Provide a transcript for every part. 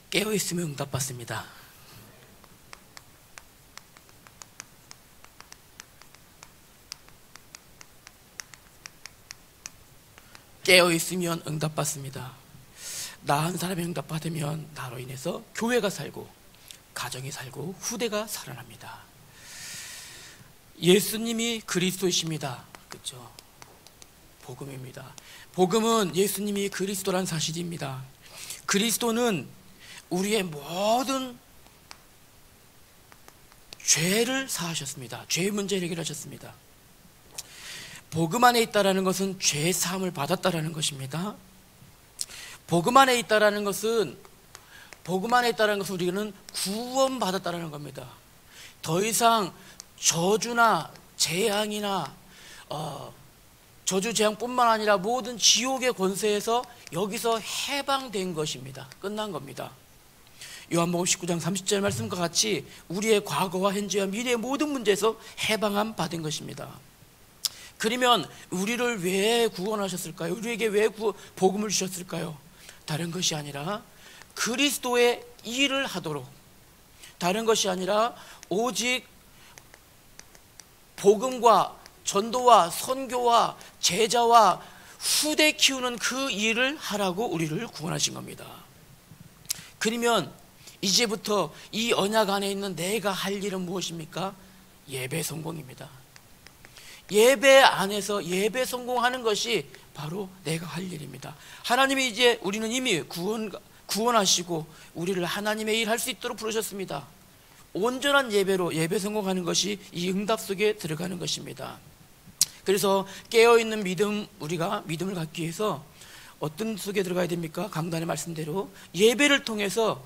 깨어있으면 응답받습니다. 깨어있으면 응답받습니다. 나 한 사람이 응답받으면 나로 인해서 교회가 살고 가정이 살고 후대가 살아납니다. 예수님이 그리스도이십니다. 그렇죠? 복음입니다. 복음은 예수님이 그리스도란 사실입니다. 그리스도는 우리의 모든 죄를 사하셨습니다. 죄의 문제를 해결하셨습니다. 복음 안에 있다라는 것은 죄 사함을 받았다라는 것입니다. 복음 안에 있다라는 것은 우리는 구원받았다라는 겁니다. 더 이상 저주나 재앙이나 저주 재앙뿐만 아니라 모든 지옥의 권세에서 여기서 해방된 것입니다. 끝난 겁니다. 요한복음 19장 30절 말씀과 같이 우리의 과거와 현재와 미래의 모든 문제에서 해방함 받은 것입니다. 그러면 우리를 왜 구원하셨을까요? 우리에게 왜 복음을 주셨을까요? 다른 것이 아니라 그리스도의 일을 하도록, 다른 것이 아니라 오직 복음과 전도와 선교와 제자와 후대 키우는 그 일을 하라고 우리를 구원하신 겁니다. 그러면 이제부터 이 언약 안에 있는 내가 할 일은 무엇입니까? 예배 성공입니다. 예배 안에서 예배 성공하는 것이 바로 내가 할 일입니다. 하나님이 이제 우리는 이미 구원하시고 우리를 하나님의 일 할 수 있도록 부르셨습니다. 온전한 예배로 예배 성공하는 것이 이 응답 속에 들어가는 것입니다. 그래서 깨어있는 믿음, 우리가 믿음을 갖기 위해서 어떤 속에 들어가야 됩니까? 강단의 말씀대로 예배를 통해서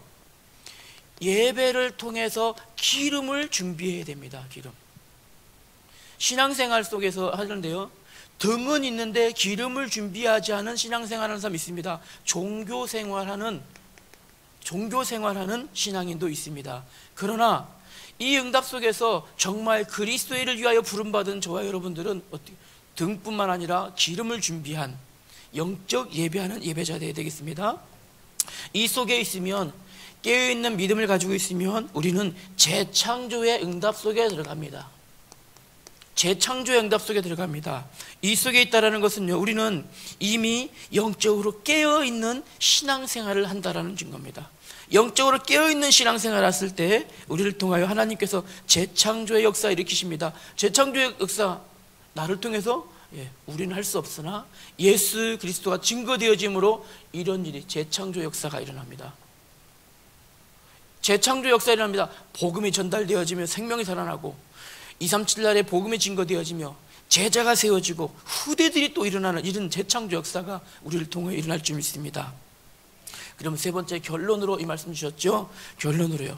기름을 준비해야 됩니다. 기름. 신앙생활 속에서 하는데요, 등은 있는데 기름을 준비하지 않은 신앙생활하는 사람이 있습니다. 종교생활하는 신앙인도 있습니다. 그러나 이 응답 속에서 정말 그리스도의 일을 위하여 부름받은 저와 여러분들은 등뿐만 아니라 기름을 준비한 영적 예배하는 예배자 되어야 되겠습니다. 이 속에 있으면, 깨어있는 믿음을 가지고 있으면 우리는 재창조의 응답 속에 들어갑니다. 재창조의 응답 속에 들어갑니다. 이 속에 있다는 것은요, 우리는 이미 영적으로 깨어있는 신앙생활을 한다는 증거입니다. 영적으로 깨어있는 신앙생활을 했을 때 우리를 통하여 하나님께서 재창조의 역사 일으키십니다. 재창조의 역사, 나를 통해서 우리는 할 수 없으나 예수 그리스도가 증거되어짐으로 이런 일이, 재창조 역사가 일어납니다. 재창조 역사가 일어납니다. 복음이 전달되어지며 생명이 살아나고 237날에 복음이 증거되어지며 제자가 세워지고 후대들이 또 일어나는 이런 재창조 역사가 우리를 통해 일어날 줄 믿습니다. 그러면 세 번째 결론으로 이 말씀 주셨죠? 결론으로요.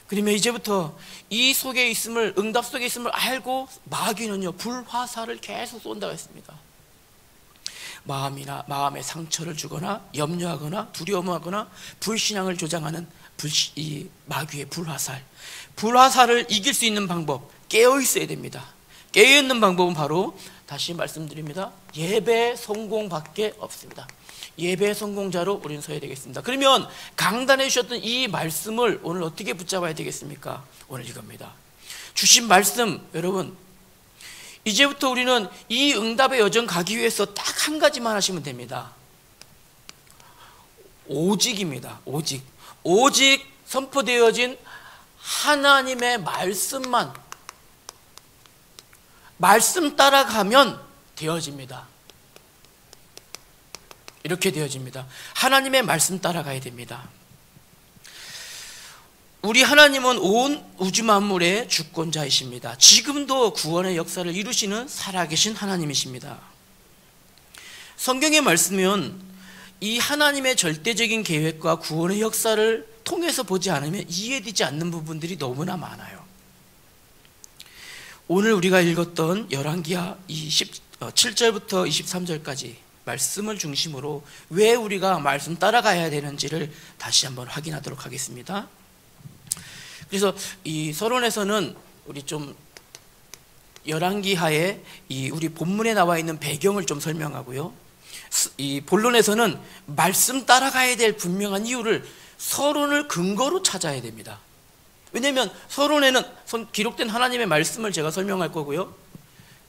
그러면 이제부터 이 속에 있음을, 응답 속에 있음을 알고 마귀는요, 불화살을 계속 쏜다고 했습니다. 마음에 상처를 주거나 염려하거나 두려움하거나 불신앙을 조장하는 이 마귀의 불화살을 이길 수 있는 방법, 깨어 있어야 됩니다. 깨어 있는 방법은 바로 다시 말씀드립니다. 예배 성공밖에 없습니다. 예배 성공자로 우리는 서야 되겠습니다. 그러면 강단해 주셨던 이 말씀을 오늘 어떻게 붙잡아야 되겠습니까? 오늘 이겁니다. 주신 말씀, 여러분, 이제부터 우리는 이 응답의 여정 가기 위해서 딱 한 가지만 하시면 됩니다. 오직입니다. 오직 선포되어진 하나님의 말씀 따라가면 되어집니다. 이렇게 되어집니다. 하나님의 말씀 따라가야 됩니다. 우리 하나님은 온 우주 만물의 주권자이십니다. 지금도 구원의 역사를 이루시는 살아계신 하나님이십니다. 성경의 말씀은 이 하나님의 절대적인 계획과 구원의 역사를 통해서 보지 않으면 이해되지 않는 부분들이 너무나 많아요. 오늘 우리가 읽었던 열왕기하 7절부터 23절까지 말씀을 중심으로 왜 우리가 말씀 따라가야 되는지를 다시 한번 확인하도록 하겠습니다. 그래서 이 서론에서는 우리 좀 열왕기하의 이 우리 본문에 나와 있는 배경을 좀 설명하고요, 이 본론에서는 말씀 따라가야 될 분명한 이유를 서론을 근거로 찾아야 됩니다. 왜냐하면 서론에는 기록된 하나님의 말씀을 제가 설명할 거고요.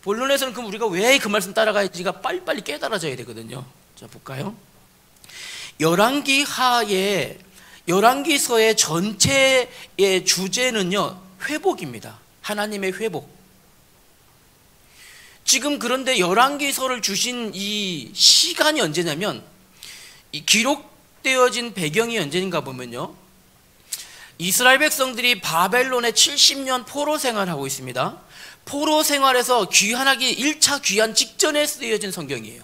본론에서는 그럼 우리가 왜 그 말씀 따라가야지가 빨리빨리 깨달아져야 되거든요. 자, 볼까요? 열왕기서의 전체의 주제는요, 회복입니다. 하나님의 회복. 지금 그런데 열왕기서를 주신 이 시간이 언제냐면, 이 기록되어진 배경이 언제인가 보면요, 이스라엘 백성들이 바벨론의 70년 포로 생활하고 있습니다. 포로 생활에서 귀환하기 1차 귀환 직전에 쓰여진 성경이에요.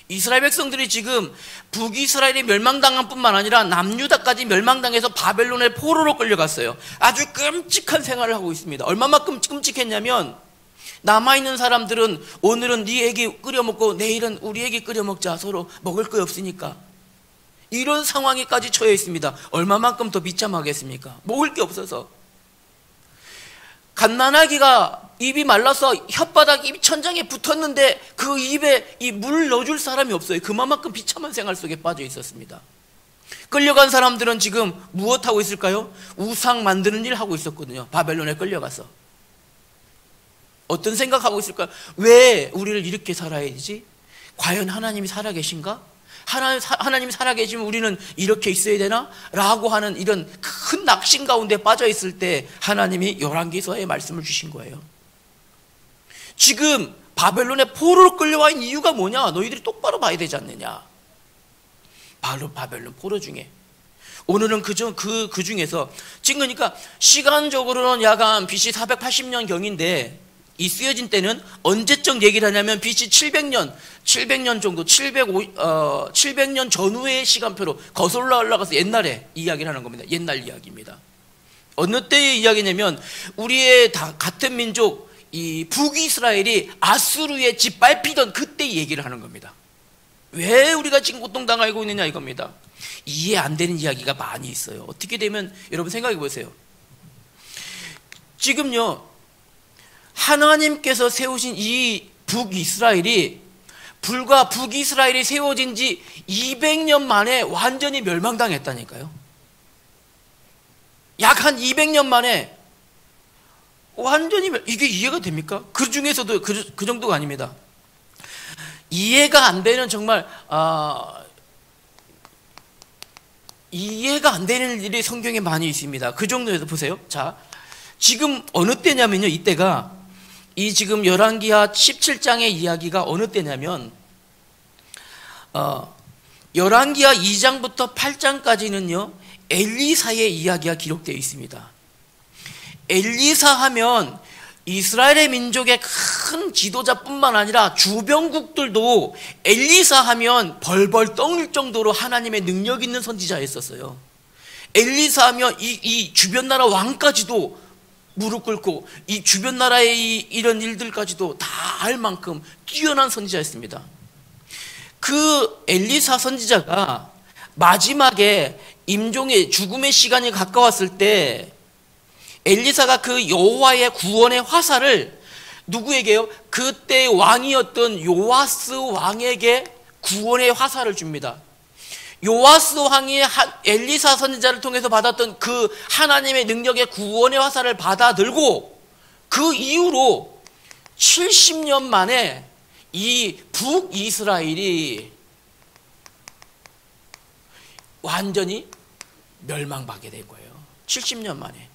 이스라엘 백성들이 지금 북이스라엘이 멸망당한 뿐만 아니라 남유다까지 멸망당해서 바벨론의 포로로 끌려갔어요. 아주 끔찍한 생활을 하고 있습니다. 얼마만큼 끔찍했냐면, 남아있는 사람들은 오늘은 네 애기 끓여 먹고 내일은 우리 애기 끓여 먹자, 서로 먹을 거 없으니까. 이런 상황에까지 처해 있습니다. 얼마만큼 더 비참하겠습니까? 먹을 게 없어서. 갓난아기가 입이 말라서 혓바닥 입 천장에 붙었는데 그 입에 이 물 넣어줄 사람이 없어요. 그만큼 비참한 생활 속에 빠져 있었습니다. 끌려간 사람들은 지금 무엇하고 있을까요? 우상 만드는 일 하고 있었거든요. 바벨론에 끌려가서. 어떤 생각하고 있을까요? 왜 우리를 이렇게 살아야 되지? 과연 하나님이 살아계신가? 하나님이 살아계시면 우리는 이렇게 있어야 되나? 라고 하는 이런 큰 낙심 가운데 빠져 있을 때 하나님이 열왕기서의 말씀을 주신 거예요. 지금 바벨론에 포로로 끌려와 있는 이유가 뭐냐? 너희들이 똑바로 봐야 되지 않느냐? 바로 바벨론 포로 중에 오늘은 그 중에서 지금 그러니까 시간적으로는 약간 BC 480년 경인데 이 쓰여진 때는 언제적 얘기를 하냐면 BC 700년 정도, 700년 전후의 시간표로 거슬러 올라가서 옛날에 이야기를 하는 겁니다. 옛날 이야기입니다. 어느 때의 이야기냐면 우리의 같은 민족 이 북이스라엘이 아수르에 짓밟히던 그때 얘기를 하는 겁니다. 왜 우리가 지금 고통당하고 있느냐 이겁니다. 이해 안 되는 이야기가 많이 있어요. 어떻게 되면 여러분 생각해 보세요. 지금요, 하나님께서 세우신 이 북이스라엘이 불과 북이스라엘이 세워진 지 200년 만에 완전히 멸망당했다니까요. 약 한 200년 만에 완전히 이게 이해가 됩니까? 그 중에서도 그 정도가 아닙니다. 이해가 안 되는 정말 이해가 안 되는 일이 성경에 많이 있습니다. 그 정도에서 보세요. 자, 지금 어느 때냐면요, 이때가 이 지금 열왕기하 17장의 이야기가 어느 때냐면 열왕기하 2장부터 8장까지는요 엘리사의 이야기가 기록되어 있습니다. 엘리사 하면 이스라엘의 민족의 큰 지도자뿐만 아니라 주변국들도 엘리사 하면 벌벌 떨 정도로 하나님의 능력 있는 선지자였었어요. 엘리사 하면 이 주변 나라 왕까지도 무릎 꿇고 이 주변 나라의 이런 일들까지도 다 알 만큼 뛰어난 선지자였습니다. 그 엘리사 선지자가 마지막에 임종의 죽음의 시간이 가까웠을 때 엘리사가 그 여호와의 구원의 화살을 누구에게요? 그때 왕이었던 요아스 왕에게 구원의 화살을 줍니다. 요아스 왕이 엘리사 선지자를 통해서 받았던 그 하나님의 능력의 구원의 화살을 받아들고 그 이후로 70년 만에 이 북이스라엘이 완전히 멸망하게 된 거예요. 70년 만에.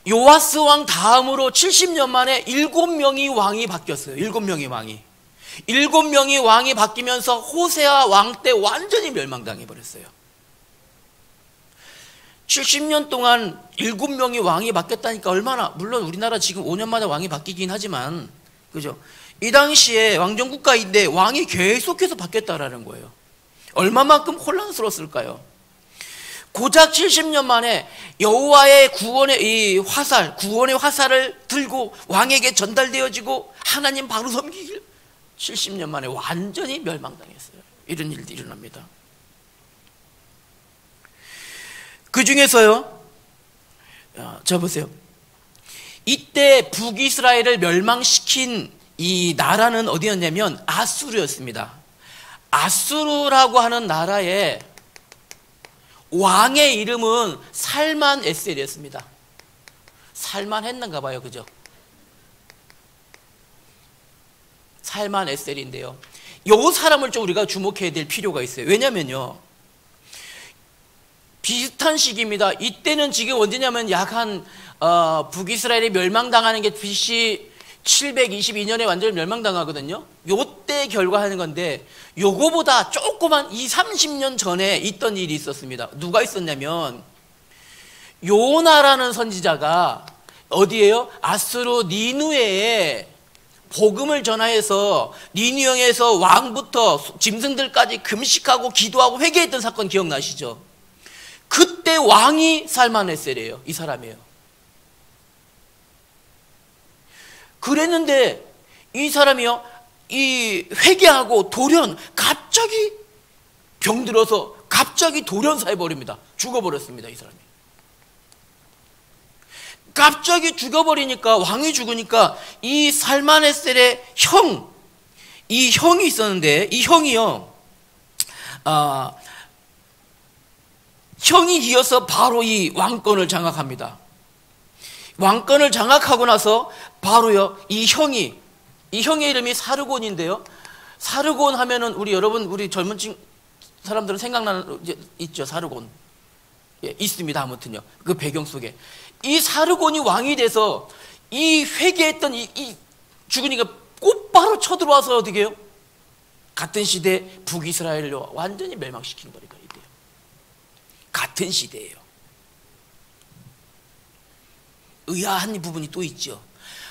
요아스 왕 다음으로 70년 만에 7명이 왕이 바뀌었어요. 7명의 왕이. 7명의 왕이 바뀌면서 호세아 왕 때 완전히 멸망당해 버렸어요. 70년 동안 7명의 왕이 바뀌었다니까 얼마나, 물론 우리나라 지금 5년마다 왕이 바뀌긴 하지만, 그죠? 이 당시에 왕정국가인데 왕이 계속해서 바뀌었다라는 거예요. 얼마만큼 혼란스러웠을까요? 고작 70년 만에 여호와의 구원의 화살을 들고 왕에게 전달되어지고 하나님 바로 섬기길 70년 만에 완전히 멸망당했어요. 이런 일들이 일어납니다. 그 중에서요, 자 보세요. 이때 북이스라엘을 멸망시킨 이 나라는 어디였냐면 아수르였습니다. 아수르라고 하는 나라에 왕의 이름은 살만 에셀이었습니다. 살만했는가 봐요. 그죠? 살만 에셀인데요. 요 사람을 좀 우리가 주목해야 될 필요가 있어요. 왜냐면요, 비슷한 시기입니다. 이때는 지금 언제냐면 약 한 북이스라엘이 멸망당하는 게 BC 722년에 완전히 멸망당하거든요. 요때 결과하는 건데, 요거보다 조그만 20-30년 전에 있던 일이 있었습니다. 누가 있었냐면 요나라는 선지자가 어디에요? 아수르 니누에에 복음을 전하여서 니누에서 왕부터 짐승들까지 금식하고 기도하고 회개했던 사건 기억나시죠? 그때 왕이 살만에셀이에요. 이 사람이에요. 그랬는데 이 사람이요, 이 회개하고 돌연 갑자기 병들어서 갑자기 돌연사해 버립니다. 죽어버렸습니다. 이 사람이. 갑자기 죽어버리니까, 왕이 죽으니까 이 살만에셀의 이 형이 있었는데, 이 형이요, 형이 이어서 바로 이 왕권을 장악합니다. 왕권을 장악하고 나서 바로요, 이 형의 이름이 사르곤인데요. 사르곤 하면은 우리 젊은 사람들은 생각나는 있죠. 사르곤. 예, 있습니다. 아무튼요. 그 배경 속에 이 사르곤이 왕이 돼서 이 회개했던 이 죽으니까 곧바로 쳐들어와서 어떻게 해요? 같은 시대 북이스라엘을 완전히 멸망시키는 거니까 이때요. 같은 시대예요. 의아한 부분이 또 있죠.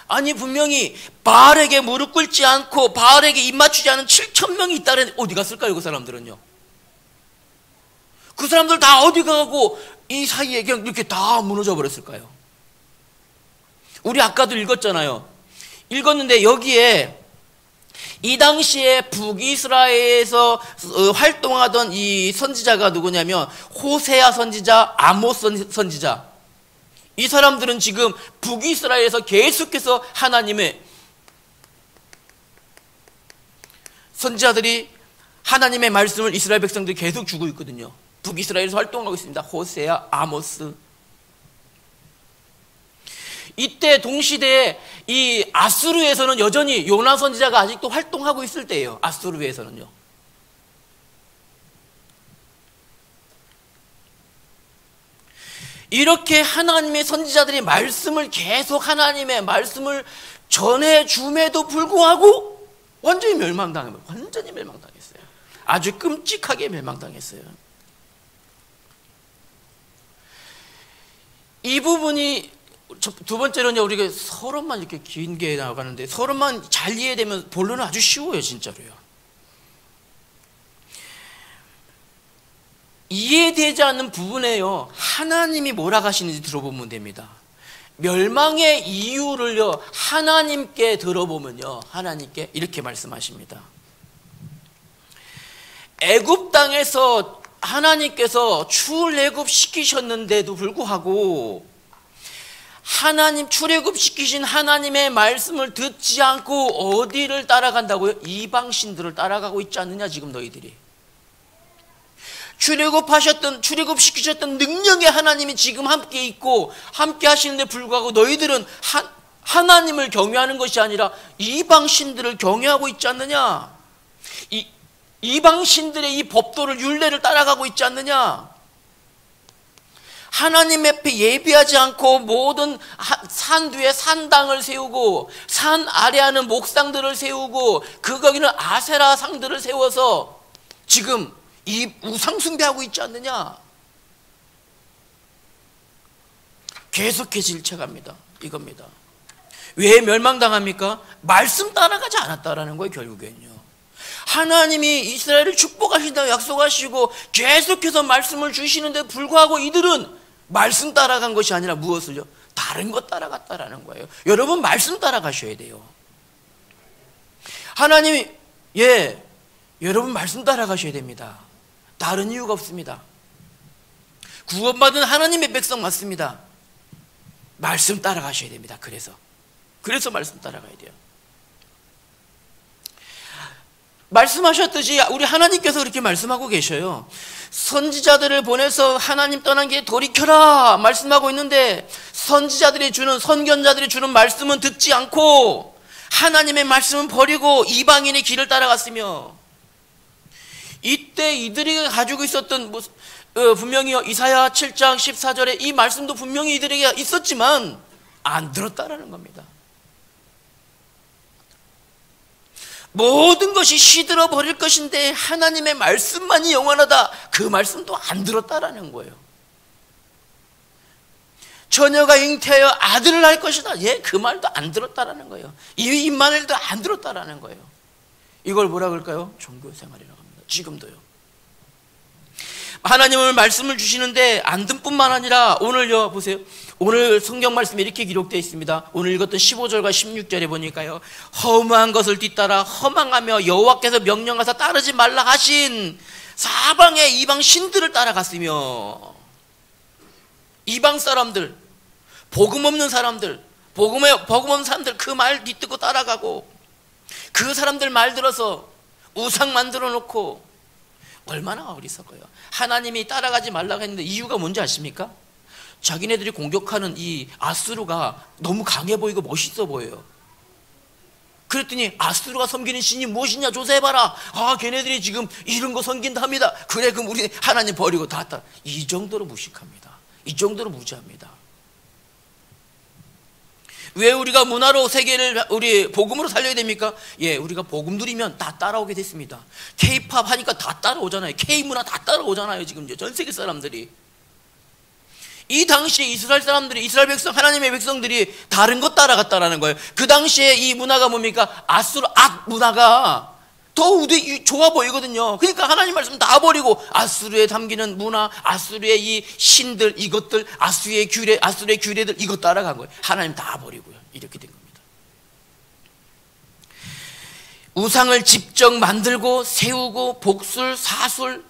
아니, 분명히 바알에게 무릎 꿇지 않고 바알에게 입 맞추지 않은 7,000명이 있다는, 어디 갔을까요? 그 사람들은요. 그 사람들 다 어디 가고 이 사이에 그냥 이렇게 다 무너져 버렸을까요? 우리 아까도 읽었는데 여기에 이 당시에 북이스라엘에서 활동하던 이 선지자가 누구냐면 호세아 선지자, 아모스 선지자. 이 사람들은 지금 북이스라엘에서 계속해서 하나님의 선지자들이 하나님의 말씀을 이스라엘 백성들이 계속 주고 있거든요. 북이스라엘에서 활동하고 있습니다. 호세아, 아모스. 이때 동시대에 이 아수르에서는 여전히 요나 선지자가 아직도 활동하고 있을 때예요. 아수르에서는요. 이렇게 하나님의 선지자들이 말씀을 계속 하나님의 말씀을 전해줌에도 불구하고 완전히 멸망당했어요. 아주 끔찍하게 멸망당했어요. 이 부분이 두 번째로는 우리가 서론만 이렇게 긴 게 나가는데, 서론만 잘 이해되면 본론은 아주 쉬워요. 진짜로요. 이해되지 않는 부분에요, 하나님이 뭐라 하시는지 들어보면 됩니다. 멸망의 이유를요, 하나님께 들어보면요, 하나님께 이렇게 말씀하십니다. 애굽 땅에서 하나님께서 출애굽 시키셨는데도 불구하고 하나님 출애굽 시키신 하나님의 말씀을 듣지 않고 어디를 따라간다고요? 이방 신들을 따라가고 있지 않느냐 지금 너희들이. 출애굽 시키셨던 능력의 하나님이 지금 함께 있고 함께 하시는데 불구하고 너희들은 하나님을 경외하는 것이 아니라 이방 신들을 경외하고 있지 않느냐? 이방 신들의 이 법도를, 율례를 따라가고 있지 않느냐? 하나님 앞에 예비하지 않고 모든 산 뒤에 산당을 세우고 산 아래하는 목상들을 세우고 거기는 아세라 상들을 세워서 지금 이 우상 숭배하고 있지 않느냐? 계속해서 일쳐갑니다. 이겁니다. 왜 멸망당합니까? 말씀 따라가지 않았다라는 거예요. 결국엔요. 하나님이 이스라엘을 축복하신다고 약속하시고 계속해서 말씀을 주시는데 불구하고 이들은 말씀 따라간 것이 아니라 무엇을요? 다른 것 따라갔다라는 거예요. 여러분, 말씀 따라가셔야 돼요. 하나님이, 여러분 말씀 따라가셔야 됩니다. 다른 이유가 없습니다. 구원받은 하나님의 백성 맞습니다. 말씀 따라가셔야 됩니다. 그래서 말씀 따라가야 돼요. 말씀하셨듯이 우리 하나님께서 그렇게 말씀하고 계셔요. 선지자들을 보내서 하나님 떠난 게 돌이켜라 말씀하고 있는데, 선지자들이 주는, 선견자들이 주는 말씀은 듣지 않고 하나님의 말씀은 버리고 이방인의 길을 따라갔으며, 이때 이들이 가지고 있었던 분명히 이사야 7장 14절에 이 말씀도 분명히 이들에게 있었지만 안 들었다라는 겁니다. 모든 것이 시들어 버릴 것인데 하나님의 말씀만이 영원하다, 그 말씀도 안 들었다라는 거예요. 처녀가 잉태하여 아들을 낳을 것이다, 그 말도 안 들었다라는 거예요. 이 임마누엘도 안 들었다라는 거예요. 이걸 뭐라 그럴까요? 종교생활이라고 합니다. 지금도요. 하나님은 말씀을 주시는데 안 듣 뿐만 아니라, 오늘요 보세요, 오늘 성경 말씀에 이렇게 기록되어 있습니다. 오늘 읽었던 15절과 16절에 보니까요, 허무한 것을 뒤따라 허망하며 여호와께서 명령하사 따르지 말라 하신 사방의 이방 신들을 따라갔으며, 이방 사람들, 복음 없는 사람들, 복음 없는 사람들 그 말 뒤뜯고 따라가고, 그 사람들 말 들어서 우상 만들어 놓고, 얼마나 어리석어요. 하나님이 따라가지 말라고 했는데 이유가 뭔지 아십니까? 자기네들이 공격하는 이 아수르가 너무 강해 보이고 멋있어 보여요. 그랬더니 아수르가 섬기는 신이 무엇이냐 조사해봐라. 걔네들이 지금 이런 거 섬긴답니다. 그래, 그럼 우리 하나님 버리고 다 따라. 이 정도로 무식합니다. 이 정도로 무지합니다. 왜 우리가 문화로 세계를 우리 복음으로 살려야 됩니까? 우리가 복음 누리면 다 따라오게 됐습니다. K-팝 하니까 다 따라오잖아요. K-문화 다 따라오잖아요. 지금 전 세계 사람들이. 이 당시에 이스라엘 사람들이, 이스라엘 백성, 하나님의 백성들이 다른 것 따라갔다라는 거예요. 그 당시에 이 문화가 뭡니까? 아수르 악 문화가 더 좋아 보이거든요. 그러니까 하나님 말씀 다 버리고 아수르에 담기는 문화, 아수르의 이 신들, 이것들, 아수르의 규례들 이것 따라간 거예요. 하나님 다 버리고요. 이렇게 된 겁니다. 우상을 직접 만들고 세우고 복술, 사술,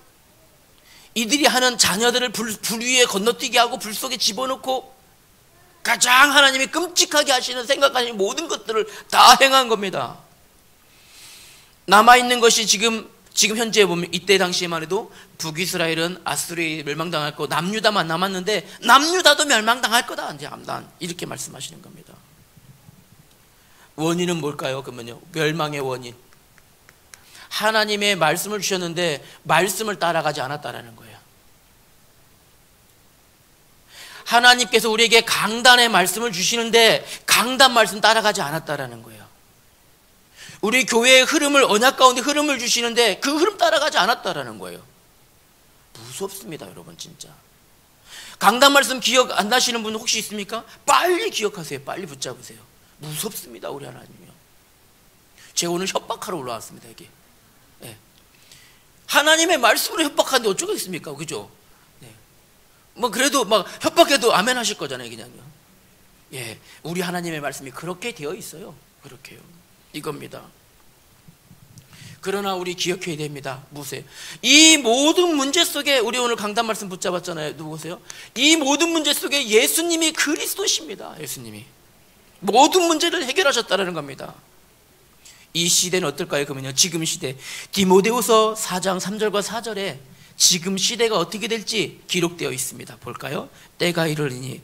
이들이 하는 자녀들을 불 위에 건너뛰게 하고 불 속에 집어넣고 가장 하나님이 끔찍하게 하시는, 생각하시는 모든 것들을 다 행한 겁니다. 남아있는 것이 지금 현재 보면, 이때 당시에만 해도 북이스라엘은 아수르에 멸망당할 거, 남유다만 남았는데 남유다도 멸망당할 거다, 이제 이렇게 말씀하시는 겁니다. 원인은 뭘까요? 그러면요, 멸망의 원인, 하나님의 말씀을 주셨는데 말씀을 따라가지 않았다라는 거예요. 하나님께서 우리에게 강단의 말씀을 주시는데 강단 말씀 따라가지 않았다라는 거예요. 우리 교회의 흐름을, 언약 가운데 흐름을 주시는데 그 흐름 따라가지 않았다라는 거예요. 무섭습니다, 여러분. 진짜 강단 말씀 기억 안 나시는 분 혹시 있습니까? 빨리 기억하세요. 빨리 붙잡으세요. 무섭습니다, 우리 하나님이요. 제가 오늘 협박하러 올라왔습니다. 이게 하나님의 말씀으로 협박하는데 어쩌겠습니까? 그죠? 그래도 협박해도 아멘 하실 거잖아요, 그냥요. 우리 하나님의 말씀이 그렇게 되어 있어요. 그렇게요. 이겁니다. 그러나 우리 기억해야 됩니다. 보세요. 이 모든 문제 속에, 우리 오늘 강단 말씀 붙잡았잖아요. 누구세요? 이 모든 문제 속에 예수님이 그리스도십니다. 예수님이 모든 문제를 해결하셨다는 겁니다. 이 시대는 어떨까요? 그러면요, 지금 시대, 디모데후서 4장 3절과 4절에 지금 시대가 어떻게 될지 기록되어 있습니다. 볼까요? 때가 이르리니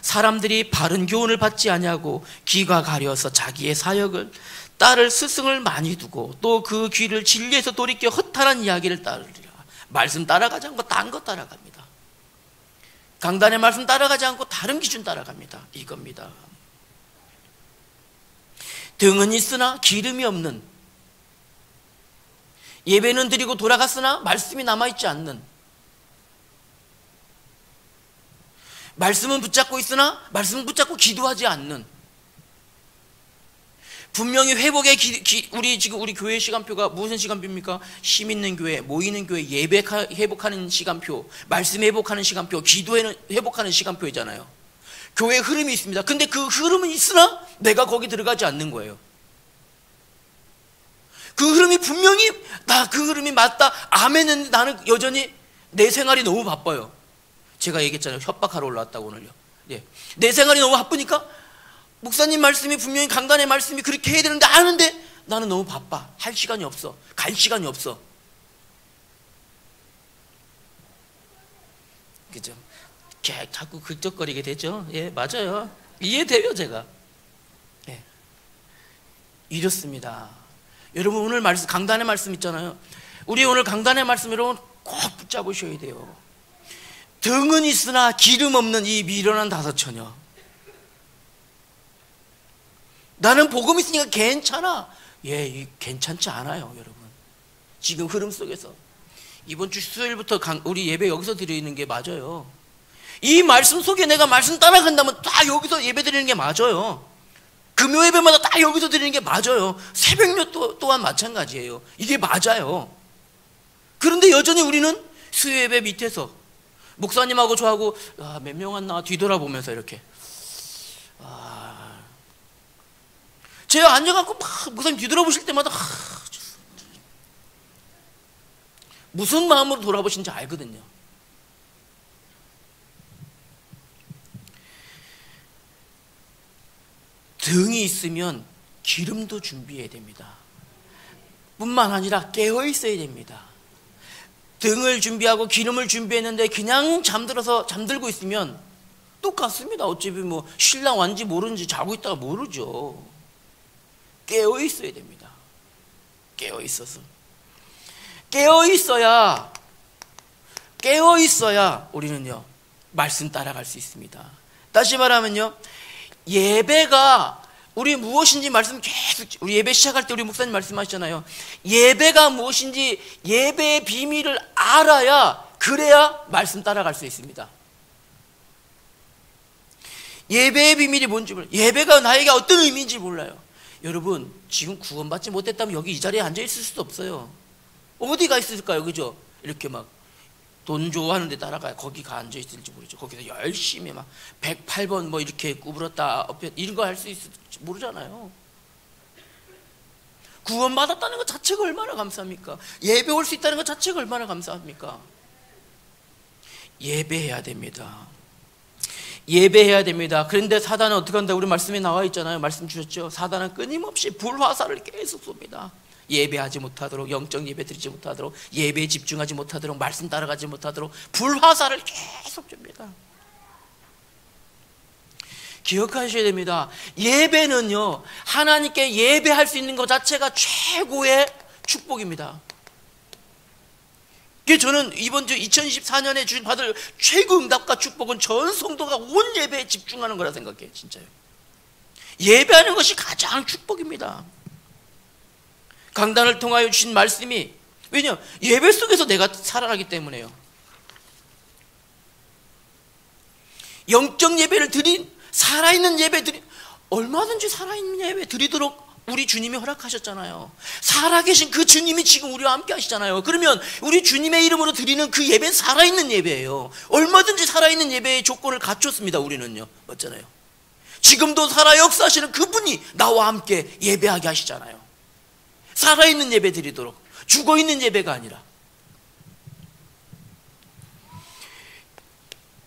사람들이 바른 교훈을 받지 아니하고 귀가 가려서 자기의 사역을 따를 스승을 많이 두고 또 그 귀를 진리에서 돌이켜 허탄한 이야기를 따르리라. 말씀 따라가지 않고 딴 것 따라갑니다. 강단의 말씀 따라가지 않고 다른 기준 따라갑니다. 이겁니다. 등은 있으나 기름이 없는, 예배는 드리고 돌아갔으나 말씀이 남아있지 않는, 말씀은 붙잡고 있으나 말씀은 붙잡고 기도하지 않는, 분명히 회복의 우리 교회 시간표가 무슨 시간표입니까? 힘 있는 교회, 모이는 교회, 예배 회복하는 시간표, 말씀 회복하는 시간표, 기도 회복하는 시간표이잖아요. 교회 흐름이 있습니다. 근데 그 흐름은 있으나 내가 거기 들어가지 않는 거예요. 그 흐름이 분명히 그 흐름이 맞다, 아멘 했는데 나는 여전히 내 생활이 너무 바빠요. 제가 얘기했잖아요. 협박하러 올라왔다고 오늘요. 내 생활이 너무 바쁘니까 목사님 말씀이 분명히 강단의 말씀이 그렇게 해야 되는데 아는데 나는 너무 바빠. 할 시간이 없어. 갈 시간이 없어. 그죠? 자꾸 긁적거리게 되죠? 예, 맞아요. 이해돼요, 제가. 예. 이렇습니다. 여러분, 오늘 말씀, 강단의 말씀 있잖아요. 우리 오늘 강단의 말씀 여러분 꼭 붙잡으셔야 돼요. 등은 있으나 기름 없는 이 미련한 다섯처녀. 나는 복음 있으니까 괜찮아. 예, 괜찮지 않아요, 여러분. 지금 흐름 속에서. 이번 주 수요일부터 우리 예배 여기서 드리는 게 맞아요. 이 말씀 속에 내가 말씀 따라간다면 다 여기서 예배 드리는 게 맞아요. 금요 예배마다 다 여기서 드리는 게 맞아요. 새벽녘 또한 마찬가지예요. 이게 맞아요. 그런데 여전히 우리는 수요 예배 밑에서 목사님하고 저하고 몇 명 왔나 뒤돌아보면서 이렇게 제가 앉아갖고 막 목사님 뒤돌아보실 때마다 무슨 마음으로 돌아보시는지 알거든요. 등이 있으면 기름도 준비해야 됩니다. 뿐만 아니라 깨어 있어야 됩니다. 등을 준비하고 기름을 준비했는데 그냥 잠들고 있으면 똑같습니다. 어차피 뭐 신랑 왔는지 모르는지 자고 있다가 모르죠. 깨어 있어야 됩니다. 깨어 있어야 우리는요 말씀 따라갈 수 있습니다. 다시 말하면요, 예배가 우리 무엇인지 말씀 계속, 우리 예배 시작할 때 우리 목사님 말씀하시잖아요. 예배가 무엇인지 예배의 비밀을 알아야, 그래야 말씀 따라갈 수 있습니다. 예배의 비밀이 뭔지 몰라요. 예배가 나에게 어떤 의미인지 몰라요. 여러분, 지금 구원받지 못했다면 여기 이 자리에 앉아 있을 수도 없어요. 어디가 있을까요? 그죠? 이렇게 막 돈 좋아하는 데 따라가요. 거기가 앉아 있을지 모르죠. 거기서 열심히 막 108번 뭐 이렇게 구부렸다 이런 거 할 수 있을지 모르잖아요. 구원받았다는 것 자체가 얼마나 감사합니까? 예배 올 수 있다는 것 자체가 얼마나 감사합니까? 예배해야 됩니다. 예배해야 됩니다. 그런데 사단은 어떻게 한다? 우리 말씀에 나와 있잖아요. 말씀 주셨죠? 사단은 끊임없이 불화살을 계속 쏩니다. 예배하지 못하도록, 영적 예배 드리지 못하도록, 예배에 집중하지 못하도록, 말씀 따라가지 못하도록 불화살을 계속 줍니다. 기억하셔야 됩니다. 예배는요, 하나님께 예배할 수 있는 것 자체가 최고의 축복입니다. 저는 이번 주 2024년에 주신 받을 최고 응답과 축복은 전 성도가 온 예배에 집중하는 거라 생각해요. 진짜요. 예배하는 것이 가장 축복입니다. 강단을 통하여 주신 말씀이, 왜냐? 예배 속에서 내가 살아나기 때문에요. 영적 예배를 살아있는 예배 얼마든지 살아있는 예배 드리도록 우리 주님이 허락하셨잖아요. 살아계신 그 주님이 지금 우리와 함께 하시잖아요. 그러면 우리 주님의 이름으로 드리는 그 예배는 살아있는 예배예요. 얼마든지 살아있는 예배의 조건을 갖췄습니다. 우리는요. 맞잖아요. 지금도 살아 역사하시는 그분이 나와 함께 예배하게 하시잖아요. 살아있는 예배 드리도록, 죽어있는 예배가 아니라.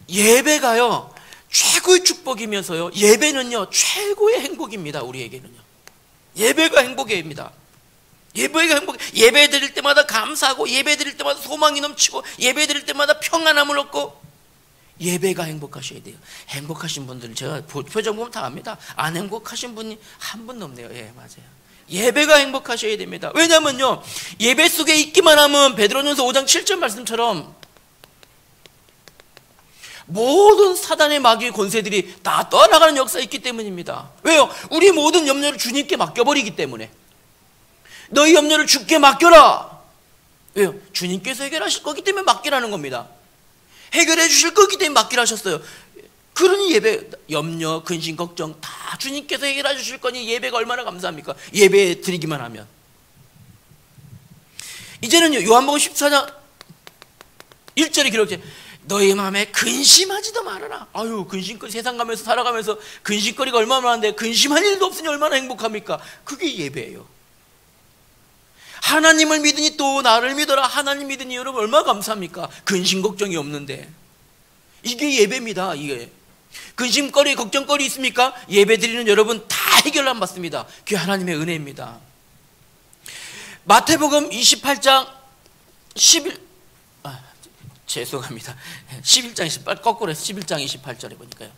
예배가요 최고의 축복이면서요, 예배는요 최고의 행복입니다. 우리에게는요 예배가 행복입니다. 예배가 행복. 예배 드릴 때마다 감사하고, 예배 드릴 때마다 소망이 넘치고, 예배 드릴 때마다 평안함을 얻고, 예배가 행복하셔야 돼요. 행복하신 분들은 제가 표정 보면 다 압니다. 안 행복하신 분이 한 분도 없네요. 예, 맞아요. 예배가 행복하셔야 됩니다. 왜냐면요, 예배 속에 있기만 하면 베드로전서 5장 7절 말씀처럼 모든 사단의 마귀의 권세들이 다 떠나가는 역사가 있기 때문입니다. 왜요? 우리 모든 염려를 주님께 맡겨버리기 때문에. 너희 염려를 주께 맡겨라. 왜요? 주님께서 해결하실 거기 때문에 맡기라는 겁니다. 해결해 주실 거기 때문에 맡기라 하셨어요. 그러니 예배, 염려, 근심, 걱정 다 주님께서 해결해 주실 거니 예배가 얼마나 감사합니까? 예배 드리기만 하면. 이제는요, 요한복음 14장 1절에 기록돼, 너희 마음에 근심하지도 말아라. 아유, 근심거리, 세상 가면서 살아가면서 근심거리가 얼마나 많은데 근심할 일도 없으니 얼마나 행복합니까? 그게 예배예요. 하나님을 믿으니 또 나를 믿어라. 하나님 믿으니 여러분 얼마나 감사합니까? 근심 걱정이 없는데. 이게 예배입니다. 이게 근심거리, 걱정거리 있습니까? 예배 드리는 여러분 다 해결 안 받습니다. 그게 하나님의 은혜입니다. 마태복음 28장 11 죄송합니다. 11장 28 거꾸로 해서 11장 28절에 보니까요.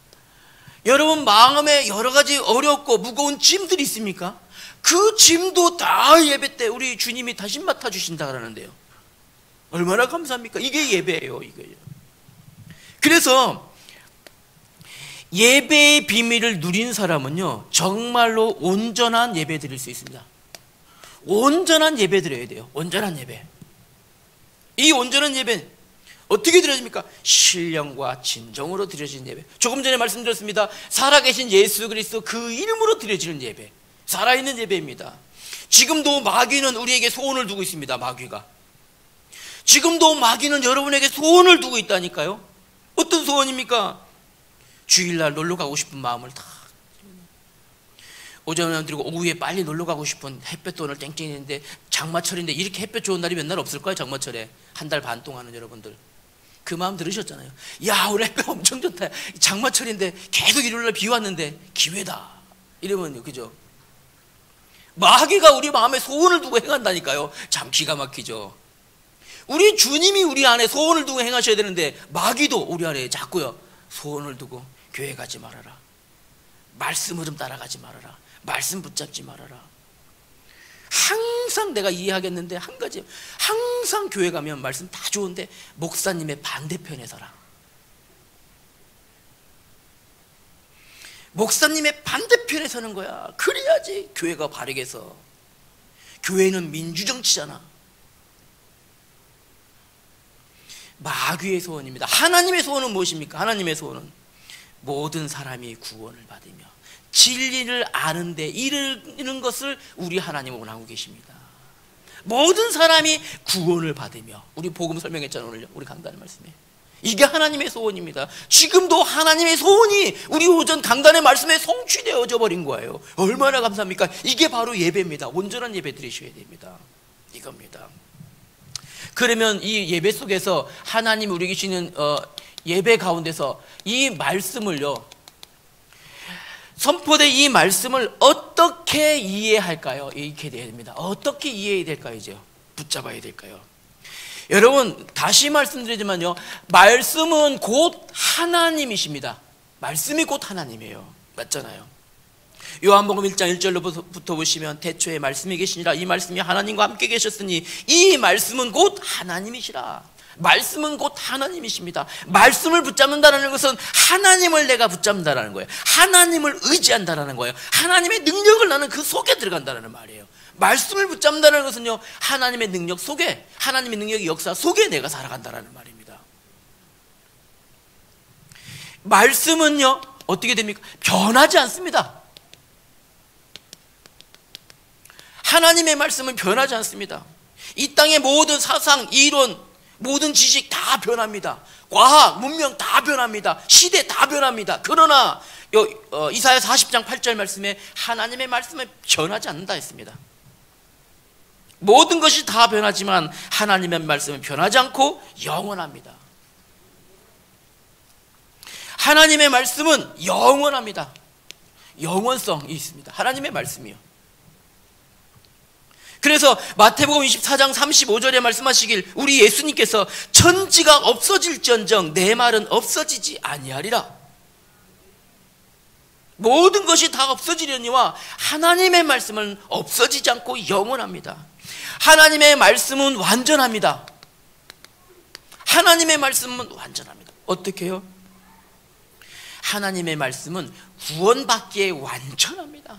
여러분 마음에 여러 가지 어렵고 무거운 짐들이 있습니까? 그 짐도 다 예배 때 우리 주님이 다시 맡아주신다 그러는데요. 얼마나 감사합니까? 이게 예배예요, 이거예요. 그래서 예배의 비밀을 누린 사람은요, 정말로 온전한 예배 드릴 수 있습니다. 온전한 예배 드려야 돼요. 온전한 예배. 이 온전한 예배 어떻게 드려집니까? 신령과 진정으로 드려지는 예배. 조금 전에 말씀드렸습니다. 살아계신 예수 그리스도 그 이름으로 드려지는 예배, 살아있는 예배입니다. 지금도 마귀는 우리에게 소원을 두고 있습니다. 마귀가 지금도 마귀는 여러분에게 소원을 두고 있다니까요. 어떤 소원입니까? 주일날 놀러 가고 싶은 마음을 다 오전에 드리고 오후에 빨리 놀러 가고 싶은, 햇볕도 오늘 땡땡인데 장마철인데 이렇게 햇볕 좋은 날이 몇 날 없을 거예요. 장마철에 한 달 반 동안은 여러분들 그 마음 들으셨잖아요. 야, 오늘 햇볕 엄청 좋다. 장마철인데 계속 일요일날 비 왔는데 기회다 이러면요, 그죠? 마귀가 우리 마음에 소원을 두고 행한다니까요. 참 기가 막히죠. 우리 주님이 우리 안에 소원을 두고 행하셔야 되는데 마귀도 우리 안에 자꾸요 소원을 두고 교회 가지 말아라, 말씀 흐름 따라가지 말아라, 말씀 붙잡지 말아라. 항상 내가 이해하겠는데 한 가지, 항상 교회 가면 말씀 다 좋은데 목사님의 반대편에 서라. 목사님의 반대편에 서는 거야. 그래야지 교회가 바르게 서. 교회는 민주정치잖아. 마귀의 소원입니다. 하나님의 소원은 무엇입니까? 하나님의 소원은 모든 사람이 구원을 받으며 진리를 아는데 이르는 것을 우리 하나님은 원하고 계십니다. 모든 사람이 구원을 받으며, 우리 복음 설명했잖아요, 오늘 우리 강단의 말씀에. 이게 하나님의 소원입니다. 지금도 하나님의 소원이 우리 오전 강단의 말씀에 성취되어져 버린 거예요. 얼마나 감사합니까? 이게 바로 예배입니다. 온전한 예배 드리셔야 됩니다. 이겁니다. 그러면 이 예배 속에서 하나님 우리 계시는 예배 가운데서 이 말씀을요, 선포된 이 말씀을 어떻게 이해할까요? 이렇게 돼야 됩니다. 어떻게 이해해야 될까요? 이제 붙잡아야 될까요? 여러분 다시 말씀드리지만요, 말씀은 곧 하나님이십니다. 말씀이 곧 하나님이에요. 맞잖아요. 요한복음 1장 1절로부터 보시면 태초에 말씀이 계시니라, 이 말씀이 하나님과 함께 계셨으니 이 말씀은 곧 하나님이시라. 말씀은 곧 하나님이십니다. 말씀을 붙잡는다는 것은 하나님을 내가 붙잡는다는 거예요. 하나님을 의지한다는 거예요. 하나님의 능력을 나는 그 속에 들어간다는 말이에요. 말씀을 붙잡는다는 것은요, 하나님의 능력 속에, 하나님의 능력의 역사 속에 내가 살아간다는 말입니다. 말씀은요 어떻게 됩니까? 변하지 않습니다. 하나님의 말씀은 변하지 않습니다. 이 땅의 모든 사상, 이론, 모든 지식 다 변합니다. 과학, 문명 다 변합니다. 시대 다 변합니다. 그러나 이사야 40장 8절 말씀에 하나님의 말씀은 변하지 않는다 했습니다. 모든 것이 다 변하지만 하나님의 말씀은 변하지 않고 영원합니다. 하나님의 말씀은 영원합니다. 영원성이 있습니다. 하나님의 말씀이요. 그래서 마태복음 24장 35절에 말씀하시길, 우리 예수님께서 천지가 없어질지언정 내 말은 없어지지 아니하리라. 모든 것이 다 없어지려니와 하나님의 말씀은 없어지지 않고 영원합니다. 하나님의 말씀은 완전합니다. 하나님의 말씀은 완전합니다. 어떻게 해요? 하나님의 말씀은 구원받기에 완전합니다.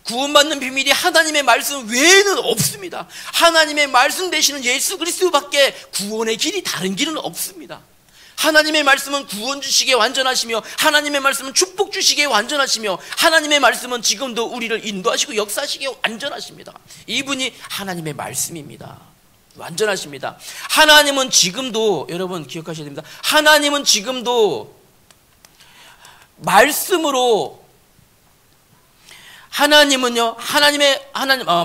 구원받는 비밀이 하나님의 말씀 외에는 없습니다. 하나님의 말씀 되시는 예수 그리스도밖에 구원의 길이 다른 길은 없습니다. 하나님의 말씀은 구원 주시기에 완전하시며, 하나님의 말씀은 축복 주시기에 완전하시며, 하나님의 말씀은 지금도 우리를 인도하시고 역사하시기에 완전하십니다. 이분이 하나님의 말씀입니다. 완전하십니다. 하나님은 지금도, 여러분 기억하셔야 됩니다. 하나님은 지금도 말씀으로, 하나님은요,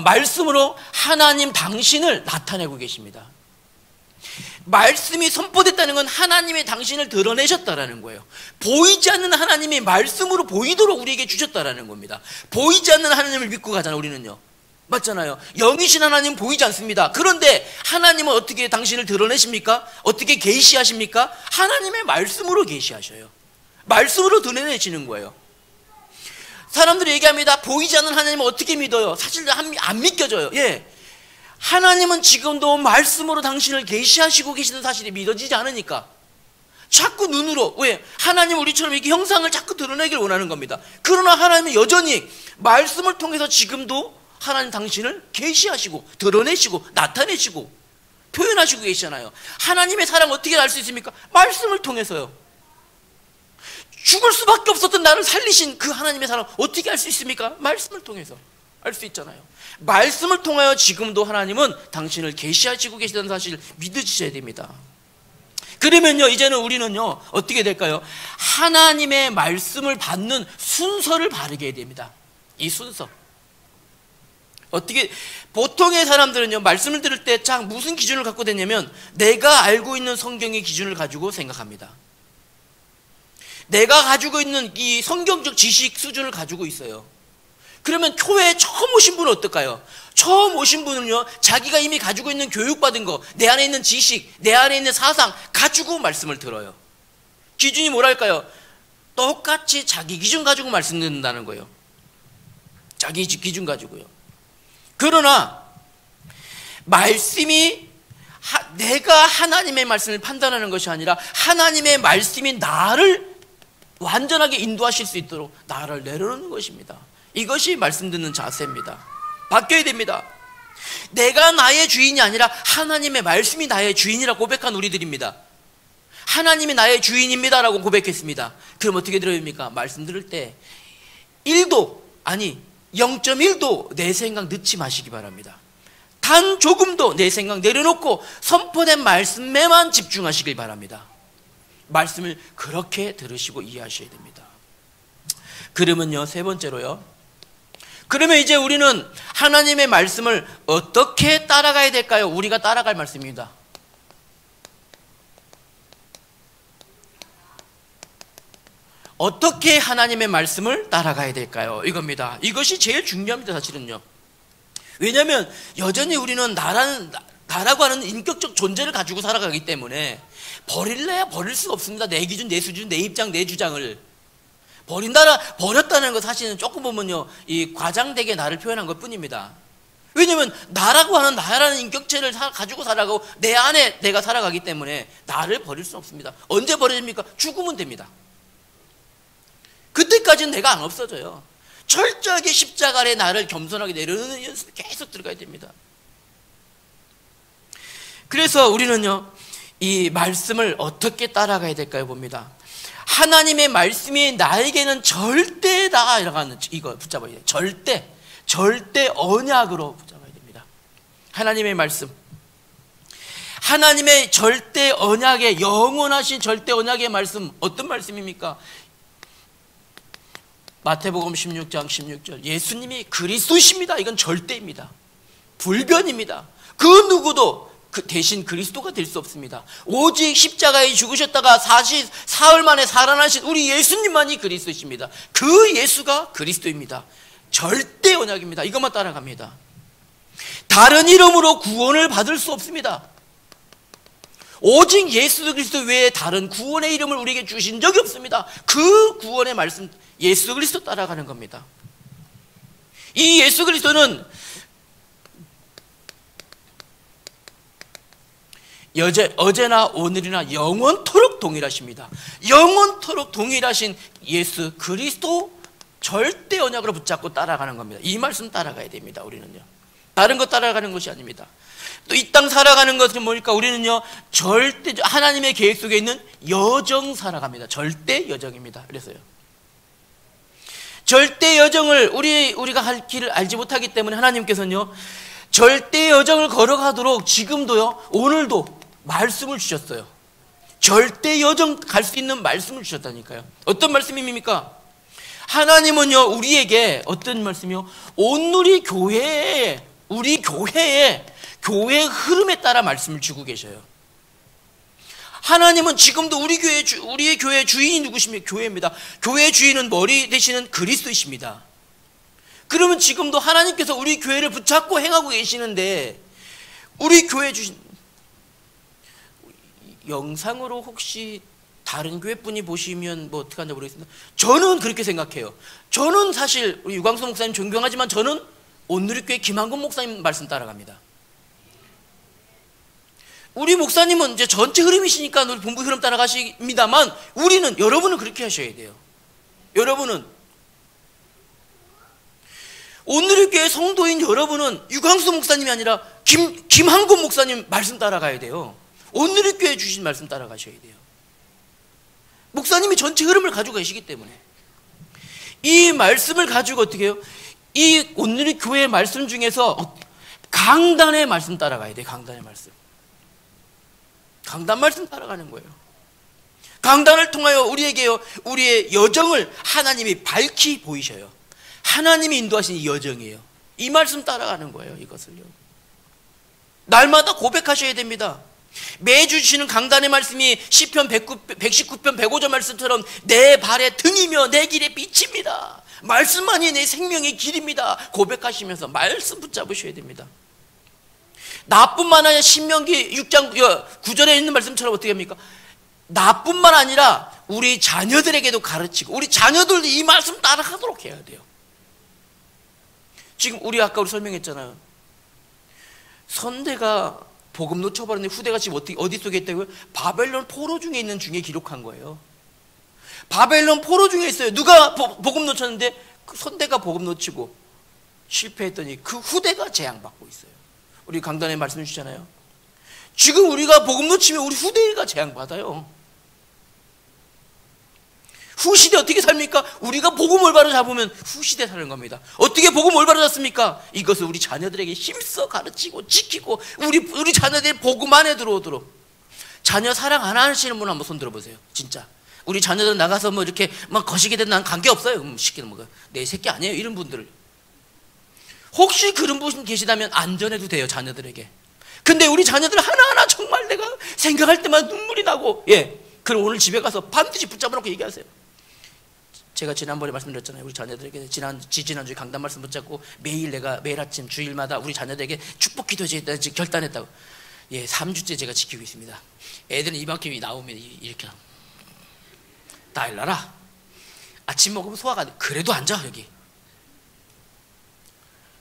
말씀으로 하나님 당신을 나타내고 계십니다. 말씀이 선포됐다는 건 하나님의 당신을 드러내셨다라는 거예요. 보이지 않는 하나님이 말씀으로 보이도록 우리에게 주셨다라는 겁니다. 보이지 않는 하나님을 믿고 가잖아요, 우리는요. 맞잖아요. 영이신 하나님 보이지 않습니다. 그런데 하나님은 어떻게 당신을 드러내십니까? 어떻게 계시하십니까? 하나님의 말씀으로 계시하셔요. 말씀으로 드러내시는 거예요. 사람들이 얘기합니다. 보이지 않는 하나님을 어떻게 믿어요? 사실 안 믿겨져요. 예. 하나님은 지금도 말씀으로 당신을 계시하시고 계시는 사실이 믿어지지 않으니까 자꾸 눈으로, 왜? 하나님 우리처럼 이렇게 형상을 자꾸 드러내기를 원하는 겁니다. 그러나 하나님은 여전히 말씀을 통해서 지금도 하나님 당신을 계시하시고 드러내시고 나타내시고 표현하시고 계시잖아요. 하나님의 사랑 어떻게 알 수 있습니까? 말씀을 통해서요. 죽을 수밖에 없었던 나를 살리신 그 하나님의 사랑 어떻게 알 수 있습니까? 말씀을 통해서 알 수 있잖아요. 말씀을 통하여 지금도 하나님은 당신을 계시하시고 계시다는 사실을 믿으셔야 됩니다. 그러면요, 이제는 우리는요 어떻게 될까요? 하나님의 말씀을 받는 순서를 바르게 해야 됩니다. 이 순서 어떻게, 보통의 사람들은요 말씀을 들을 때 참 무슨 기준을 갖고 되냐면 내가 알고 있는 성경의 기준을 가지고 생각합니다. 내가 가지고 있는 이 성경적 지식 수준을 가지고 있어요. 그러면 교회에 처음 오신 분은 어떨까요? 처음 오신 분은요 자기가 이미 가지고 있는 교육받은 거, 내 안에 있는 지식, 내 안에 있는 사상 가지고 말씀을 들어요. 기준이 뭐랄까요? 똑같이 자기 기준 가지고 말씀 듣는다는 거예요. 자기 기준 가지고요. 그러나 말씀이 내가 하나님의 말씀을 판단하는 것이 아니라 하나님의 말씀이 나를 완전하게 인도하실 수 있도록 나를 내려놓는 것입니다. 이것이 말씀 듣는 자세입니다. 바뀌어야 됩니다. 내가 나의 주인이 아니라 하나님의 말씀이 나의 주인이라고 고백한 우리들입니다. 하나님이 나의 주인입니다라고 고백했습니다. 그럼 어떻게 들어야 됩니까? 말씀 들을 때 1도 아니 0.1도 내 생각 넣지 마시기 바랍니다. 단 조금도 내 생각 내려놓고 선포된 말씀에만 집중하시길 바랍니다. 말씀을 그렇게 들으시고 이해하셔야 됩니다. 그러면요, 세 번째로요, 그러면 이제 우리는 하나님의 말씀을 어떻게 따라가야 될까요? 우리가 따라갈 말씀입니다. 어떻게 하나님의 말씀을 따라가야 될까요? 이겁니다. 이것이 제일 중요합니다, 사실은요. 왜냐하면 여전히 우리는 나라고 하는 인격적 존재를 가지고 살아가기 때문에 버릴래야 버릴 수가 없습니다. 내 기준, 내 수준, 내 입장, 내 주장을 버렸다는 거 사실은 조금 보면요, 이 과장되게 나를 표현한 것 뿐입니다. 왜냐하면 나라고 하는 나라는 인격체를 가지고 살아가고 내 안에 내가 살아가기 때문에 나를 버릴 수는 없습니다. 언제 버려집니까? 죽으면 됩니다. 그때까지는 내가 안 없어져요. 철저하게 십자가 아래 나를 겸손하게 내려놓는 연습이 계속 들어가야 됩니다. 그래서 우리는요, 이 말씀을 어떻게 따라가야 될까요? 봅니다. 하나님의 말씀이 나에게는 절대다, 이라고 이거 붙잡아야 돼요. 절대 언약으로 붙잡아야 됩니다. 하나님의 말씀, 하나님의 절대 언약의, 영원하신 절대 언약의 말씀, 어떤 말씀입니까? 마태복음 16장 16절, 예수님이 그리스도이십니다. 이건 절대입니다. 불변입니다. 그 누구도 대신 그리스도가 될 수 없습니다. 오직 십자가에 죽으셨다가 사흘 만에 살아나신 우리 예수님만이 그리스도이십니다. 그 예수가 그리스도입니다. 절대 언약입니다. 이것만 따라갑니다. 다른 이름으로 구원을 받을 수 없습니다. 오직 예수 그리스도 외에 다른 구원의 이름을 우리에게 주신 적이 없습니다. 그 구원의 말씀, 예수 그리스도 따라가는 겁니다. 이 예수 그리스도는 어제나 오늘이나 영원토록 동일하십니다. 영원토록 동일하신 예수 그리스도 절대 언약으로 붙잡고 따라가는 겁니다. 이 말씀 따라가야 됩니다. 우리는요, 다른 거 따라가는 것이 아닙니다. 또 이 땅 살아가는 것은 뭐니까 우리는요, 절대 하나님의 계획 속에 있는 여정 살아갑니다. 절대 여정입니다. 그래서요, 절대 여정을 우리가 할 길을 알지 못하기 때문에 하나님께서는요, 절대 여정을 걸어가도록 지금도요, 오늘도 말씀을 주셨어요. 절대 여정 갈 수 있는 말씀을 주셨다니까요. 어떤 말씀입니까? 하나님은요, 우리에게 어떤 말씀이요? 온누리 교회에, 우리 교회의 흐름에 따라 말씀을 주고 계셔요. 하나님은 지금도 우리의 교회의 주인이 누구십니까? 교회입니다. 교회의 주인은 머리 되시는 그리스도이십니다. 그러면 지금도 하나님께서 우리 교회를 붙잡고 행하고 계시는데, 우리 교회 주신 영상으로 혹시 다른 교회 분이 보시면 뭐 어떻게 하는지 모르겠습니다. 저는 그렇게 생각해요. 저는 사실 우리 유광수 목사님 존경하지만 저는 온누리교회 김한근 목사님 말씀 따라갑니다. 우리 목사님은 이제 전체 흐름이시니까 우리 본부 흐름 따라가십니다만, 우리는, 여러분은 그렇게 하셔야 돼요. 여러분은, 온누리교회 성도인 여러분은 유광수 목사님이 아니라 김한근 목사님 말씀 따라가야 돼요. 온누리교회 주신 말씀 따라가셔야 돼요. 목사님이 전체 흐름을 가지고 계시기 때문에 이 말씀을 가지고 어떻게 해요? 이 온누리교회 말씀 중에서 강단의 말씀 따라가야 돼요. 강단의 말씀. 강단 말씀 따라가는 거예요. 강단을 통하여 우리에게요, 우리의 여정을 하나님이 밝히 보이셔요. 하나님이 인도하신 이 여정이에요. 이 말씀 따라가는 거예요. 이것을요, 날마다 고백하셔야 됩니다. 매주 주시는 강단의 말씀이 시편 119편 105절 말씀처럼 내 발의 등이며 내 길의 빛입니다. 말씀만이 내 생명의 길입니다. 고백하시면서 말씀 붙잡으셔야 됩니다. 나뿐만 아니라 신명기 6장 9절에 있는 말씀처럼 어떻게 합니까? 나뿐만 아니라 우리 자녀들에게도 가르치고 우리 자녀들도 이 말씀 따라가도록 해야 돼요. 지금 우리 아까 설명했잖아요. 선대가 복음 놓쳐버렸는데 후대가 지금 어디 속에 있다고요? 바벨론 포로 중에 있는 중에 기록한 거예요. 바벨론 포로 중에 있어요. 누가 복음 놓쳤는데 그 선대가 복음 놓치고 실패했더니 그 후대가 재앙받고 있어요. 우리 강단에 말씀 주시잖아요. 지금 우리가 복음 놓치면 우리 후대가 재앙받아요. 후시대 어떻게 삽니까? 우리가 복음 올바로 잡으면 후시대 사는 겁니다. 어떻게 복음 올바로 잡습니까? 이것을 우리 자녀들에게 힘써 가르치고 지키고 우리 자녀들이 복음 안에 들어오도록. 자녀 사랑 안 하시는 분 한번 손 들어보세요. 진짜 우리 자녀들 나가서 뭐 이렇게 막 거시게 되면 난 관계없어요. 시키는 뭐 내 새끼 아니에요. 이런 분들을 혹시 그런 분 계시다면 안전해도 돼요. 자녀들에게. 근데 우리 자녀들 하나하나 정말 내가 생각할 때마다 눈물이 나고, 그럼 오늘 집에 가서 반드시 붙잡아놓고 얘기하세요. 제가 지난번에 말씀드렸잖아요. 우리 자녀들에게 지난주에 강단 말씀 붙잡고 매일 아침 주일마다 우리 자녀들에게 축복 기도해야 결단했다고. 3주째 제가 지키고 있습니다. 애들은 이만큼이 나오면 이렇게 다 일러라. 아침 먹으면 소화가 안 돼. 그래도 앉아 여기.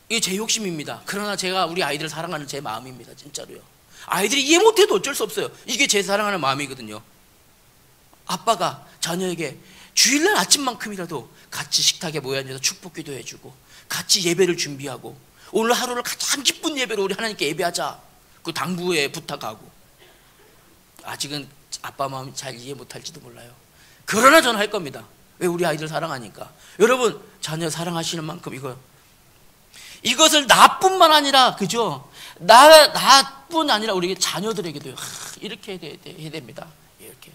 이게 제 욕심입니다. 그러나 제가 우리 아이들을 사랑하는 제 마음입니다. 진짜로요. 아이들이 이해 못해도 어쩔 수 없어요. 이게 제 사랑하는 마음이거든요. 아빠가 자녀에게 주일날 아침만큼이라도 같이 식탁에 모여 앉아서 축복 기도해주고 같이 예배를 준비하고 오늘 하루를 가장 기쁜 예배로 우리 하나님께 예배하자. 그 당부에 부탁하고. 아직은 아빠 마음 잘 이해 못할지도 몰라요. 그러나 저는 할 겁니다. 왜? 우리 아이들 사랑하니까. 여러분 자녀 사랑하시는 만큼 이것을 나뿐만 아니라, 그죠? 나뿐 아니라 우리 자녀들에게도 이렇게 해야 됩니다. 이렇게.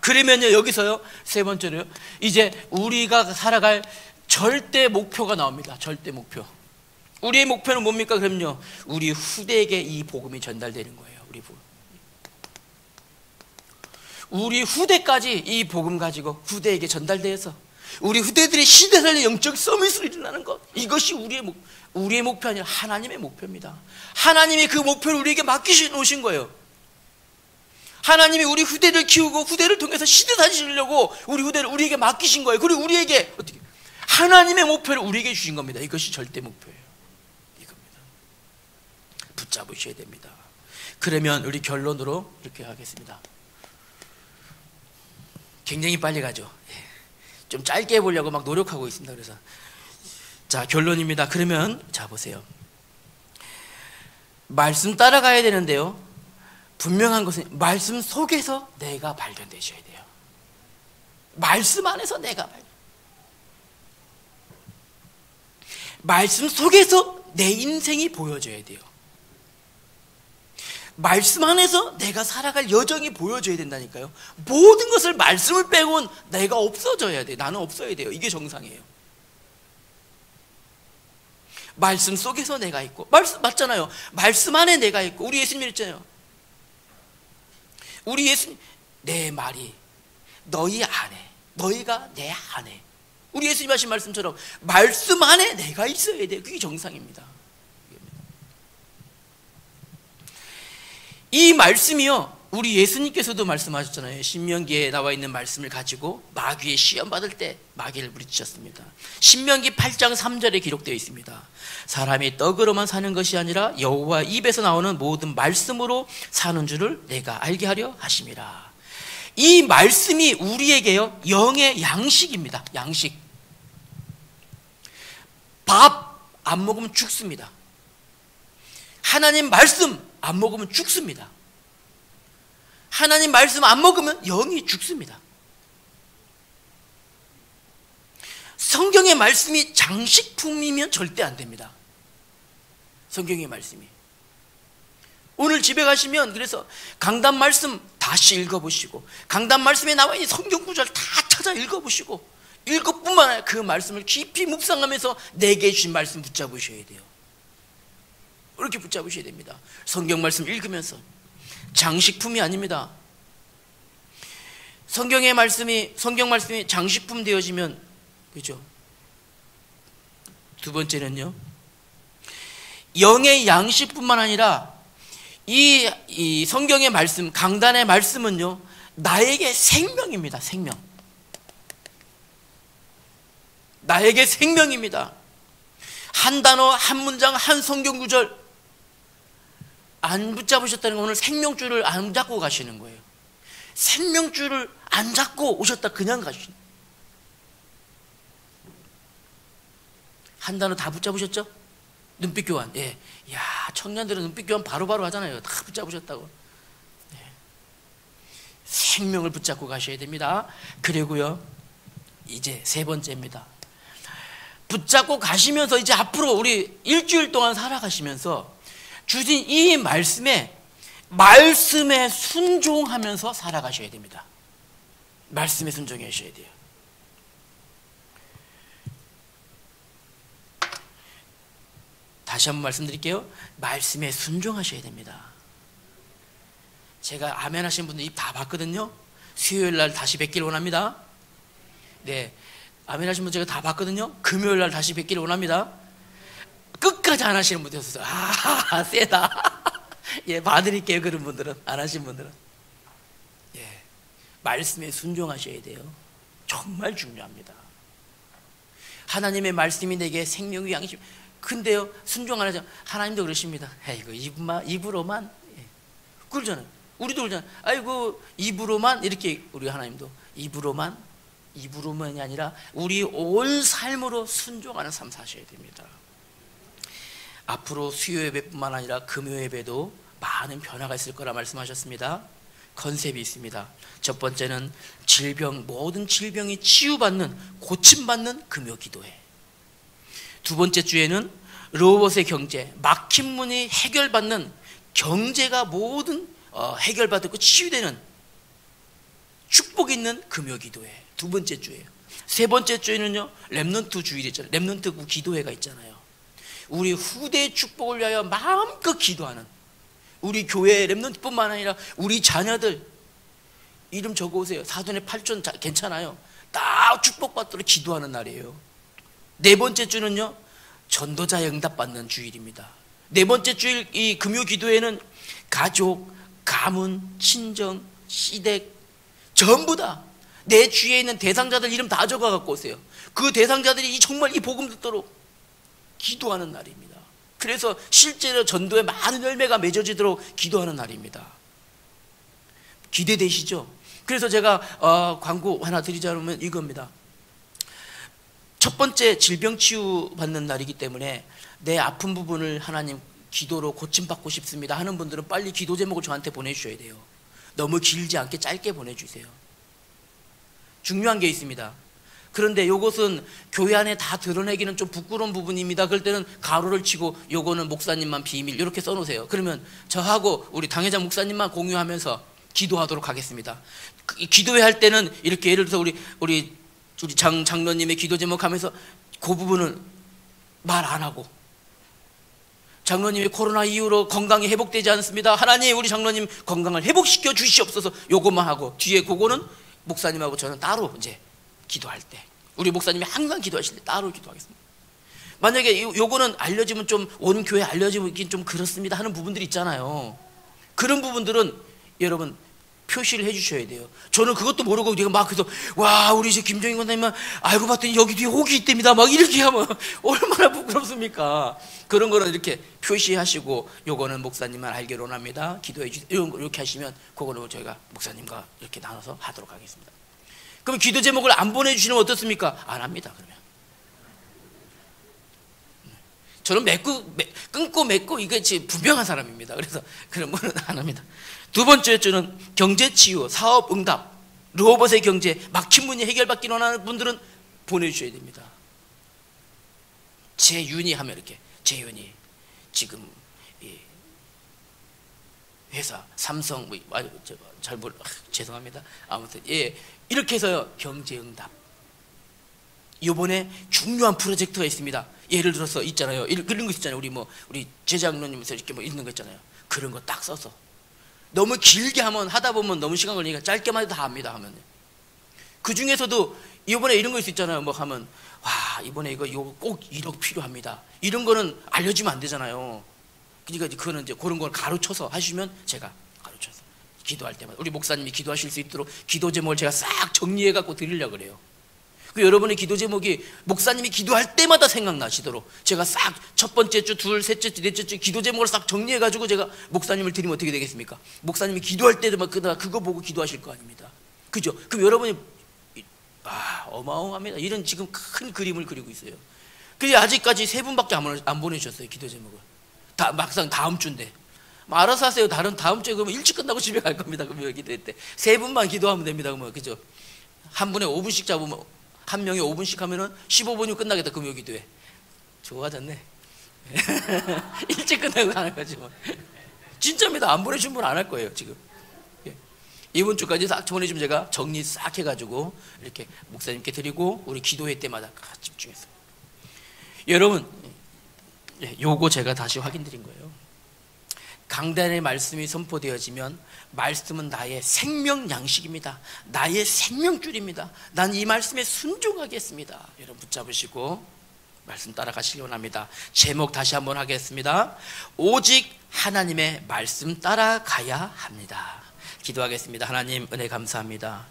그러면요, 여기서요, 세 번째로요, 이제 우리가 살아갈 절대 목표가 나옵니다. 절대 목표. 우리의 목표는 뭡니까? 그럼요, 우리 후대에게 이 복음이 전달되는 거예요. 우리 후대까지 이 복음 가지고 후대에게 전달되어서 우리 후대들의 시대살리 영적 서밋으로 일어나는 것. 이것이 우리의 목표 아니라 하나님의 목표입니다. 하나님이 그 목표를 우리에게 맡기신 거예요. 하나님이 우리 후대를 키우고 후대를 통해서 시대 살리려고 우리 후대를 우리에게 맡기신 거예요. 그리고 우리에게 어떻게 하나님의 목표를 우리에게 주신 겁니다. 이것이 절대 목표예요. 이겁니다. 붙잡으셔야 됩니다. 그러면 우리 결론으로 이렇게 하겠습니다. 굉장히 빨리 가죠. 좀 짧게 해보려고 막 노력하고 있습니다. 그래서 자, 결론입니다. 그러면 자, 보세요. 말씀 따라가야 되는데요, 분명한 것은 말씀 속에서 내가 발견되셔야 돼요. 말씀 안에서 내가 말씀 속에서 내 인생이 보여져야 돼요. 말씀 안에서 내가 살아갈 여정이 보여져야 된다니까요. 모든 것을 말씀을 빼고는 내가 없어져야 돼요. 나는 없어야 돼요. 이게 정상이에요. 말씀 속에서 내가 있고, 말씀 맞잖아요. 말씀 안에 내가 있고, 우리 예수님이 있잖아요. 우리 예수님, 내 말이 너희 안에, 너희가 내 안에, 우리 예수님 하신 말씀처럼 말씀 안에 내가 있어야 돼요. 그게 정상입니다. 이 말씀이요, 우리 예수님께서도 말씀하셨잖아요. 신명기에 나와 있는 말씀을 가지고 마귀의 시험 받을 때 마귀를 부딪히셨습니다. 신명기 8장 3절에 기록되어 있습니다. 사람이 떡으로만 사는 것이 아니라 여호와 입에서 나오는 모든 말씀으로 사는 줄을 내가 알게 하려 하심이라. 이 말씀이 우리에게요, 영의 양식입니다. 양식. 밥 안 먹으면 죽습니다. 하나님 말씀 안 먹으면 죽습니다. 하나님 말씀 안 먹으면 영이 죽습니다. 성경의 말씀이 장식품이면 절대 안 됩니다. 성경의 말씀이. 오늘 집에 가시면 그래서 강단 말씀 다시 읽어보시고, 강단 말씀에 나와 있는 성경 구절 다 찾아 읽어보시고, 읽어뿐만 아니라 그 말씀을 깊이 묵상하면서 내게 주신 말씀 붙잡으셔야 돼요. 이렇게 붙잡으셔야 됩니다. 성경 말씀 읽으면서. 장식품이 아닙니다. 성경 말씀이 장식품 되어지면, 그죠? 두 번째는요, 영의 양식뿐만 아니라 이 성경의 말씀, 강단의 말씀은요, 나에게 생명입니다. 생명. 나에게 생명입니다. 한 단어, 한 문장, 한 성경 구절 안 붙잡으셨다는 건 오늘 생명줄을 안 잡고 가시는 거예요. 생명줄을 안 잡고 오셨다 그냥 가시는. 한 단어 다 붙잡으셨죠? 눈빛 교환. 예. 야, 청년들은 눈빛 교환 바로바로 하잖아요. 다 붙잡으셨다고. 예. 생명을 붙잡고 가셔야 됩니다. 그리고요, 이제 세 번째입니다. 붙잡고 가시면서 이제 앞으로 우리 일주일 동안 살아가시면서 주신 이 말씀에 순종하면서 살아가셔야 됩니다. 말씀에 순종하셔야 돼요. 다시 한번 말씀드릴게요. 말씀에 순종하셔야 됩니다. 제가 아멘 하신 분들 입 다 봤거든요. 수요일 날 다시 뵙길 원합니다. 네, 아멘 하신 분 제가 다 봤거든요. 금요일 날 다시 뵙길 원합니다. 끝까지 안 하시는 분들 있어서 세다. 예, 봐드릴게요. 그런 분들은, 안 하신 분들은. 예, 말씀에 순종하셔야 돼요. 정말 중요합니다. 하나님의 말씀이 내게 생명의 양식. 근데요, 순종 안 하죠. 하나님도 그러십니다. 아이고, 입으로만. 예. 그러잖아요. 우리도 그러잖아요. 아이고, 입으로만. 이렇게 우리 하나님도 입으로만이 아니라 우리 온 삶으로 순종하는 삶 사셔야 됩니다. 앞으로 수요 예배뿐만 아니라 금요 예배도 많은 변화가 있을 거라 말씀하셨습니다. 컨셉이 있습니다. 첫 번째는 모든 질병이 치유받는, 고침받는 금요 기도회. 두 번째 주에는 로봇의 경제, 막힌 문이 해결받는, 경제가 모든 해결받고 치유되는 축복이 있는 금요 기도회. 두 번째 주예요. 세 번째 주에는요, 렘넌트 주일 있잖아요. 렘넌트 기도회가 있잖아요. 우리 후대의 축복을 위하여 마음껏 기도하는, 우리 교회 렘넌트뿐만 아니라 우리 자녀들 이름 적어오세요. 사돈의 8촌 괜찮아요. 딱 축복받도록 기도하는 날이에요. 네 번째 주는요, 전도자의 응답받는 주일입니다. 네 번째 주일 이 금요 기도회는 가족, 가문, 친정, 시댁 전부 다 내 주위에 있는 대상자들 이름 다 적어 갖고 오세요. 그 대상자들이 정말 이 복음 듣도록 기도하는 날입니다. 그래서 실제로 전도에 많은 열매가 맺어지도록 기도하는 날입니다. 기대되시죠? 그래서 제가 광고 하나 드리자면 이겁니다. 첫 번째, 질병 치유 받는 날이기 때문에 내 아픈 부분을 하나님 기도로 고침받고 싶습니다 하는 분들은 빨리 기도 제목을 저한테 보내주셔야 돼요. 너무 길지 않게 짧게 보내주세요. 중요한 게 있습니다. 그런데 이것은 교회 안에 다 드러내기는 좀 부끄러운 부분입니다. 그럴 때는 가로를 치고 요거는 목사님만 비밀 이렇게 써놓으세요. 그러면 저하고 우리 당회장 목사님만 공유하면서 기도하도록 하겠습니다. 기도회 할 때는 이렇게 예를 들어서 우리 장로님의 기도 제목 하면서 그 부분은 말 안 하고, 장로님이 코로나 이후로 건강이 회복되지 않습니다. 하나님 우리 장로님 건강을 회복시켜 주시옵소서. 요것만 하고 뒤에 그거는 목사님하고 저는 따로 이제 기도할 때 우리 목사님이 항상 기도하실 때 따로 기도하겠습니다. 만약에 요거는 알려지면 좀 온 교회 알려지긴 좀 그렇습니다 하는 부분들이 있잖아요. 그런 부분들은 여러분 표시를 해주셔야 돼요. 저는 그것도 모르고 내가 막 그래서 와 우리 이제 김정인 권사님만 알고 봤더니 여기 뒤에 혹이 있답니다 막 이렇게 하면 얼마나 부끄럽습니까? 그런 거는 이렇게 표시하시고 요거는 목사님만 알기로 원합니다. 기도해 주세요. 이렇게 하시면 그거는 저희가 목사님과 이렇게 나눠서 하도록 하겠습니다. 그럼 기도 제목을 안 보내주시면 어떻습니까? 안 합니다. 그러면 저는 끊고 맺고 이게 분명한 사람입니다. 그래서 그런 거는 안 합니다. 두 번째 주는 경제 치유, 사업 응답, 로봇의 경제, 막힌 문제 해결받기 원하는 분들은 보내주셔야 됩니다. 재윤이 하면 이렇게 재윤이 지금 이 회사 삼성 죄송합니다. 아무튼 이렇게 해서 경제 응답. 이번에 중요한 프로젝트가 있습니다. 예를 들어서 있잖아요. 그런 거 있잖아요. 우리 제장로님께서 이렇게 있는 거 있잖아요. 그런 거 딱 써서 너무 길게 하다 보면 너무 시간 걸리니까 짧게만 해도 다 합니다. 하면 그 중에서도 이번에 이런 거 있잖아요. 하면 와 이번에 이거 꼭 1억 필요합니다. 이런 거는 알려주면 안 되잖아요. 그러니까 그거는 이제 그런 걸 가르쳐서 하시면 제가 가르쳐서 기도할 때마다 우리 목사님이 기도하실 수 있도록 기도 제목을 제가 싹 정리해 갖고 드리려고 그래요. 여러분의 기도 제목이 목사님이 기도할 때마다 생각나시도록 제가 싹 첫 번째 주, 둘, 셋째 주, 넷째 주 기도 제목을 싹 정리해가지고 제가 목사님을 드리면 어떻게 되겠습니까? 목사님이 기도할 때마다 그거 보고 기도하실 거 아닙니다. 그죠? 그럼 여러분이 어마어마합니다. 이런 지금 큰 그림을 그리고 있어요. 근데 아직까지 3분밖에 안 보내주셨어요. 기도 제목을. 막상 다음 주인데 알아서 하세요. 다음 주에 그러면 일찍 끝나고 집에 갈 겁니다. 그럼 여기 기도할 때 3분만 기도하면 됩니다. 그러면 그죠? 한 분에 5분씩 잡으면 한 명이 5분씩 하면은 15분이면 끝나겠다. 그럼 여기 기도해. 좋아졌네. 일찍 끝나고 가는 거지 뭐. 진짜입니다. 안 보내준 분 안 할 거예요 지금. 이번 주까지 싹 보내주면 제가 정리 싹 해가지고 이렇게 목사님께 드리고 우리 기도회 때마다 집중해서. 여러분, 요거 제가 다시 확인드린 거예요. 강단의 말씀이 선포되어지면 말씀은 나의 생명 양식입니다. 나의 생명줄입니다. 난 이 말씀에 순종하겠습니다. 여러분 붙잡으시고 말씀 따라가시기 원합니다. 제목 다시 한번 하겠습니다. 오직 하나님의 말씀 따라가야 합니다. 기도하겠습니다. 하나님 은혜 감사합니다.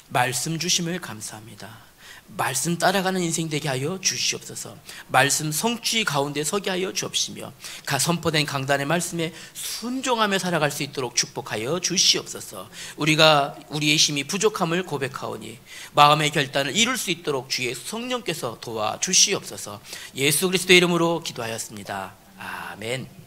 말씀 주심을 감사합니다. 말씀 따라가는 인생 되게 하여 주시옵소서. 말씀 성취 가운데 서게 하여 주옵시며 선포된 강단의 말씀에 순종하며 살아갈 수 있도록 축복하여 주시옵소서. 우리가 우리의 힘이 부족함을 고백하오니 마음의 결단을 이룰 수 있도록 주의 성령께서 도와주시옵소서. 예수 그리스도의 이름으로 기도하였습니다. 아멘.